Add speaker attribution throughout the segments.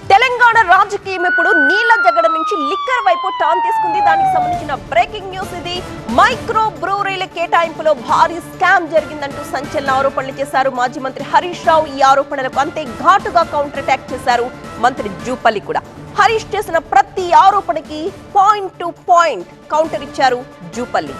Speaker 1: తెలంగాణ రాజకీయం ఇప్పుడు నీళ్ల జగడ నుంచి లిక్కర్ వైపు టర్న్ తీసుకుంది. దానికి సంబంధించిన బ్రేకింగ్ న్యూస్ ఇది. మైక్రో బ్రూవరీల కేటాయింపులో భారీ స్కామ్ జరిగిందంటూ సంచలన ఆరోపణలు చేశారు మాజీ మంత్రి హరీష్ రావు. ఈ ఆరోపణలకు అంతే ఘాటుగా కౌంటర్ అటాక్ చేశారు మంత్రి జూపల్లి కూడా. హరీష్ చేసిన ప్రతి ఆరోపణకి పాయింట్ టు పాయింట్ కౌంటర్ ఇచ్చారు జూపల్లి.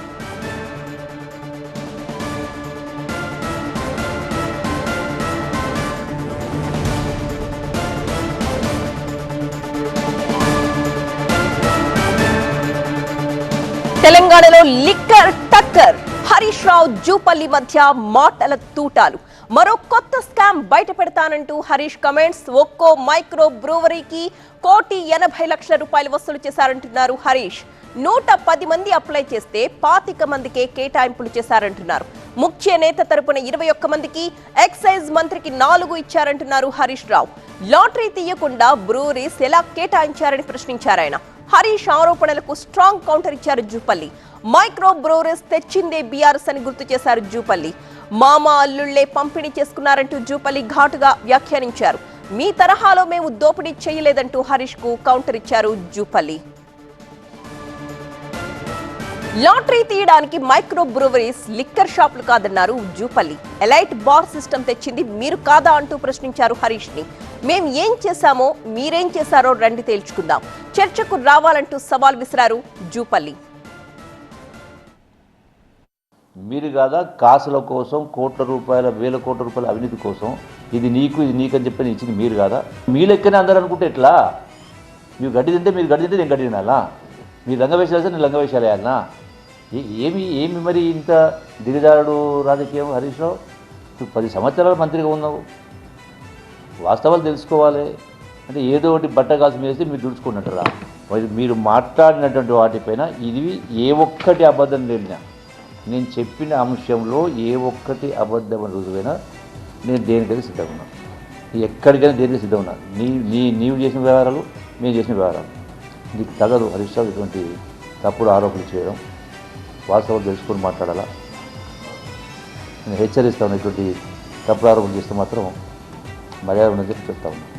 Speaker 1: తెలంగాణలో లిక్కర్ టక్కర్, హరీష్ రావు జూపల్లి మధ్య మాటల తూటాలు. మరో కొత్త స్కామ్ బయట పెడతానంటూ హరీష్ కమెంట్స్. ఒక్కో మైక్రో బ్రూవరీకి ₹1,80,00,000 వసూలు చేశారంటున్నారు హరీష్. 110 మంది అప్లై చేస్తే 25 మందికే కేటాయింపులు చేశారంటున్నారు. ముఖ్య నేత తరపున 21 మందికి, ఎక్సైజ్ మంత్రికి 4 ఇచ్చారంటున్నారు హరీష్ రావు. లాటరీ తీయకుండా బ్రూవరీస్ ఎలా కేటాయించారని ప్రశ్నించారు ఆయన. హరీష్ ఆరోపణలకు స్ట్రాంగ్ కౌంటర్ ఇచ్చారు జూపల్లి. మైక్రో బ్రూవరీస్ తెచ్చిందే బీఆర్ఎస్ అని గుర్తు చేశారు జూపల్లి. మామ అల్లుళ్లే పంపిణీ చేసుకున్నారంటూ జూపల్లి ఘాటుగా వ్యాఖ్యానించారు. మీ తరహాలో మేము దోపిడీ చేయలేదంటూ హరీష్ కు కౌంటర్ ఇచ్చారు జూపల్లి. లాటరీ తీయడానికి మైక్రో బ్రూవరీస్ లిక్కర్ షాపులు కాదన్నారు జూపల్లి. ఎలైట్ బార్ సిస్టమ్ తెచ్చింది మీరు కాదా అంటూ ప్రశ్నించారు హరీష్ ని. మేం ఏం చేశామో మీరేం చేశారో రండి తేల్చుకుందాం, చర్చకు రావాలంటూ సవాల్ విసిరారు జూపల్లి.
Speaker 2: మీరు కాదా కాసుల కోసం కోట్ల రూపాయల, వేల కోట్ల రూపాయల అవినీతి కోసం ఇది నీకు ఇది నీకని చెప్పి ఇచ్చింది మీరు కాదా? మీ లెక్కనే అందరూ అనుకుంటే ఎట్లా? మీరు గడ్డి తింటే మీరు గడ్డి తింటే నేను గడ్డి తినాలా? మీరు లంగవేషాలు వేస్తే నేను లంగవేషాలు వేయాలనా? ఏమి మరి ఇంత దిగజారుడు రాజకీయం హరీష్ రావు? 10 సంవత్సరాలు మంత్రిగా ఉన్నావు, వాస్తవాలు తెలుసుకోవాలి. అంటే ఏదో ఒకటి బట్ట కాల్సి వేస్తే మీరు దుడుచుకున్నట్టురా. మీరు మాట్లాడినటువంటి వాటిపైన ఇది ఏ ఒక్కటి అబద్ధం లేనినా, నేను చెప్పిన అంశంలో ఏ ఒక్కటి అబద్ధం రుజువైనా నేను దేనికైనా సిద్ధంగా ఉన్నాను. ఎక్కడికైనా దేనికి సిద్ధంగా ఉన్నాను. నీవు చేసిన వ్యవహారాలు, మేము చేసిన వ్యవహారాలు. నీకు తగదు హరీష్ రావు ఇటువంటి తప్పుడు ఆరోపణలు చేయడం. వాస్తవాలు తెలుసుకొని మాట్లాడాలా. నేను హెచ్చరిస్తాను, ఇటువంటి తప్పుడు ఆరోపణలు చేస్తే మాత్రం మర్యాద ఉన్నది చెప్తా ఉన్నాను.